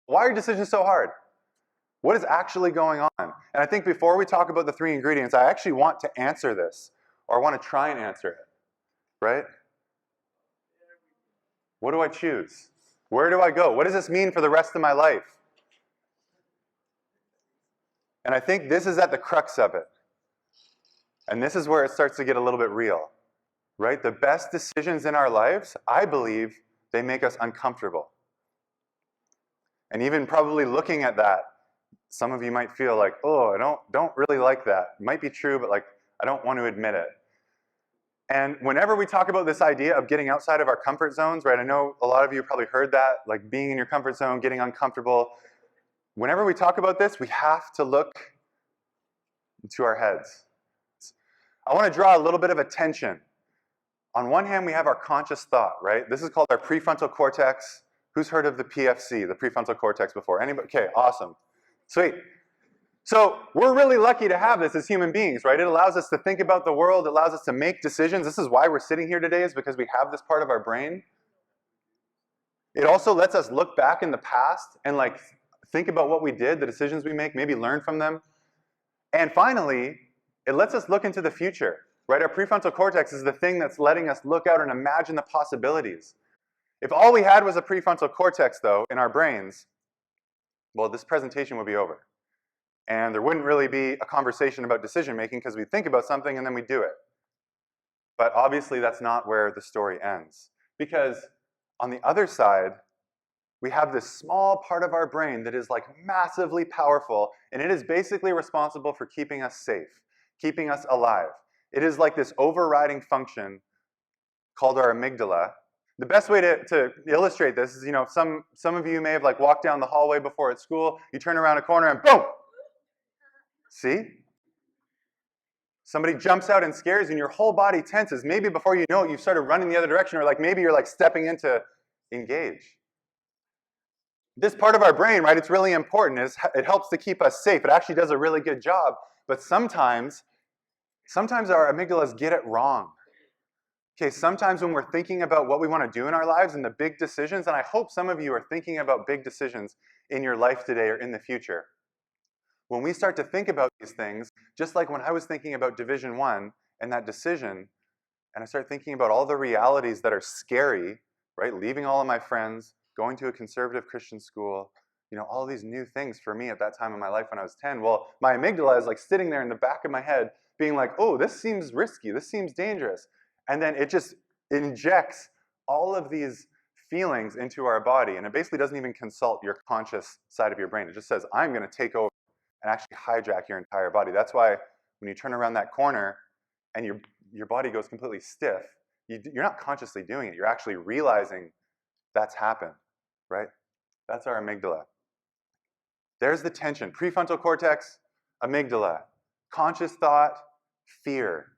Why are decisions so hard? What is actually going on? And I think before we talk about the three ingredients, I actually want to answer this, or I want to try and answer it, right? What do I choose? Where do I go? What does this mean for the rest of my life? And I think this is at the crux of it. And this is where it starts to get a little bit real, right? The best decisions in our lives, I believe, they make us uncomfortable. And even probably looking at that, some of you might feel like, oh, I don't really like that. It might be true, but like, I don't want to admit it. And whenever we talk about this idea of getting outside of our comfort zones, right? I know a lot of you probably heard that, like being in your comfort zone, getting uncomfortable. Whenever we talk about this, we have to look into our heads. I want to draw a little bit of attention. On one hand, we have our conscious thought, right? This is called our prefrontal cortex. Who's heard of the PFC, the prefrontal cortex before? Anybody? Okay, awesome. Sweet. So we're really lucky to have this as human beings, right? It allows us to think about the world. It allows us to make decisions. This is why we're sitting here today, is because we have this part of our brain. It also lets us look back in the past and like think about what we did, the decisions we make, maybe learn from them. And finally, it lets us look into the future, right? Our prefrontal cortex is the thing that's letting us look out and imagine the possibilities. If all we had was a prefrontal cortex, though, in our brains, well, this presentation would be over. And there wouldn't really be a conversation about decision making because we think about something and then we do it. But obviously that's not where the story ends. Because on the other side, we have this small part of our brain that is like massively powerful, and it is basically responsible for keeping us safe, keeping us alive. It is like this overriding function called our amygdala. The best way to illustrate this is, you know, some of you may have like walked down the hallway before at school, you turn around a corner and boom! See? Somebody jumps out and scares you and your whole body tenses. Maybe before you know it, you've started running the other direction, or like maybe you're like stepping into engage. This part of our brain, right, it's really important. It helps to keep us safe. It actually does a really good job. But sometimes our amygdalas get it wrong. Okay, sometimes when we're thinking about what we want to do in our lives and the big decisions, and I hope some of you are thinking about big decisions in your life today or in the future. When we start to think about these things, just like when I was thinking about Division 1 and that decision, and I start thinking about all the realities that are scary, right? Leaving all of my friends, going to a conservative Christian school, you know, all these new things for me at that time in my life when I was 10. Well, my amygdala is like sitting there in the back of my head being like, oh, this seems risky, this seems dangerous. And then it just injects all of these feelings into our body, and it basically doesn't even consult your conscious side of your brain. It just says, I'm going to take over and actually hijack your entire body. That's why when you turn around that corner and your body goes completely stiff, you're not consciously doing it. You're actually realizing that's happened, right? That's our amygdala. There's the tension. Prefrontal cortex, amygdala. Conscious thought, fear.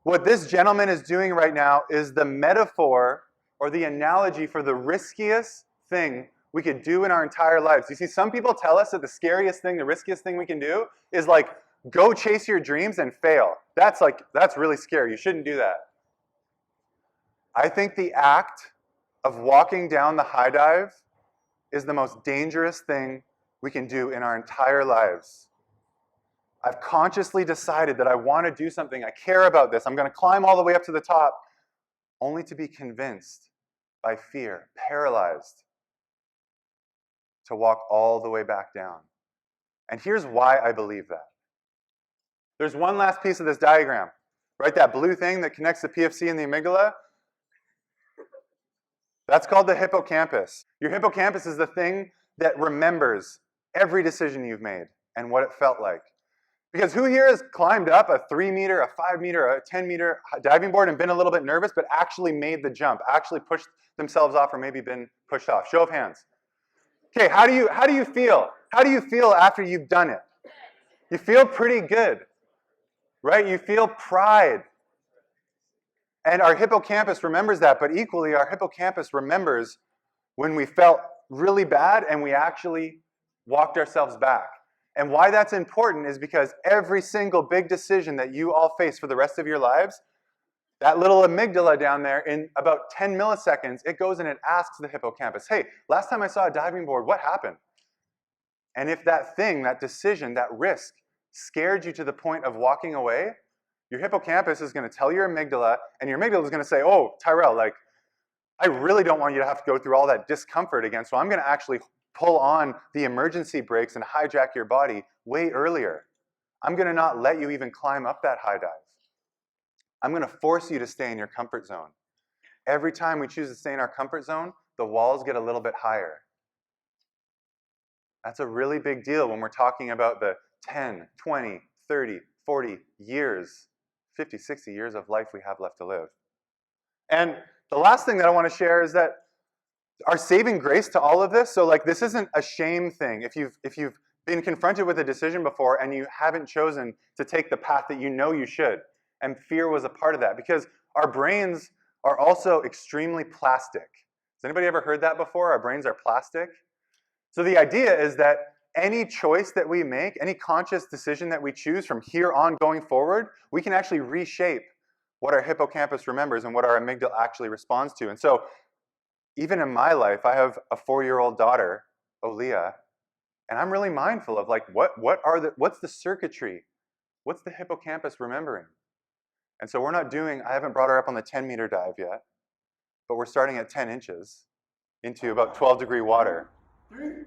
What this gentleman is doing right now is the metaphor or the analogy for the riskiest thing we could do in our entire lives. You see, some people tell us that the scariest thing, the riskiest thing we can do is like, go chase your dreams and fail. That's really scary. You shouldn't do that. I think the act of walking down the high dive is the most dangerous thing we can do in our entire lives. I've consciously decided that I want to do something. I care about this. I'm going to climb all the way up to the top, only to be convinced by fear, paralyzed, to walk all the way back down. And here's why I believe that. There's one last piece of this diagram, right? That blue thing that connects the PFC and the amygdala. That's called the hippocampus. Your hippocampus is the thing that remembers every decision you've made and what it felt like. Because who here has climbed up a 3-meter, a 5-meter, a 10-meter diving board and been a little bit nervous, but actually made the jump, actually pushed themselves off or maybe been pushed off? Show of hands. Okay, how do you feel? How do you feel after you've done it? You feel pretty good, right? You feel pride. And our hippocampus remembers that, but equally our hippocampus remembers when we felt really bad and we actually walked ourselves back. And why that's important is because every single big decision that you all face for the rest of your lives, that little amygdala down there, in about 10 milliseconds, it goes and it asks the hippocampus, hey, last time I saw a diving board, what happened? And if that thing, that decision, that risk scared you to the point of walking away, your hippocampus is going to tell your amygdala, and your amygdala is going to say, oh, Tyrell, like, I really don't want you to have to go through all that discomfort again, so I'm going to actually pull on the emergency brakes and hijack your body way earlier. I'm going to not let you even climb up that high dive. I'm going to force you to stay in your comfort zone. Every time we choose to stay in our comfort zone, the walls get a little bit higher. That's a really big deal when we're talking about the 10, 20, 30, 40 years, 50, 60 years of life we have left to live. And the last thing that I want to share is that our saving grace to all of this, so like this isn't a shame thing. If you've been confronted with a decision before and you haven't chosen to take the path that you know you should, and fear was a part of that, because our brains are also extremely plastic. Has anybody ever heard that before? Our brains are plastic? So the idea is that any choice that we make, any conscious decision that we choose from here on going forward, we can actually reshape what our hippocampus remembers and what our amygdala actually responds to. And so even in my life, I have a 4-year-old daughter, Olea, and I'm really mindful of like what's the circuitry? What's the hippocampus remembering? And so I haven't brought her up on the 10-meter dive yet, but we're starting at 10 inches into about 12-degree water. 3.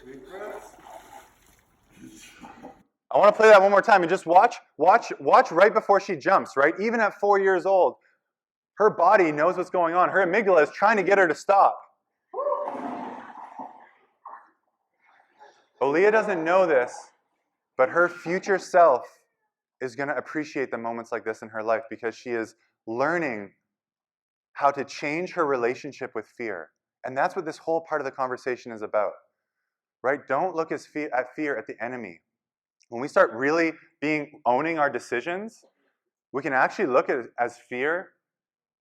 Deep breaths. I want to play that one more time and just watch right before she jumps, right? Even at 4 years old, her body knows what's going on. Her amygdala is trying to get her to stop. Olea doesn't know this, but her future self is going to appreciate the moments like this in her life because she is learning how to change her relationship with fear. And that's what this whole part of the conversation is about, right? Don't look at fear at the enemy. When we start really owning our decisions, we can actually look at it as fear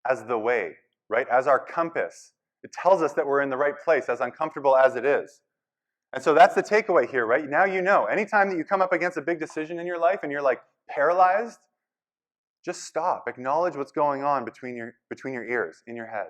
as the way, right? As our compass. It tells us that we're in the right place, as uncomfortable as it is. And so that's the takeaway here, right? Now you know. Anytime that you come up against a big decision in your life and you're like paralyzed, just stop. Acknowledge what's going on between your ears, in your head.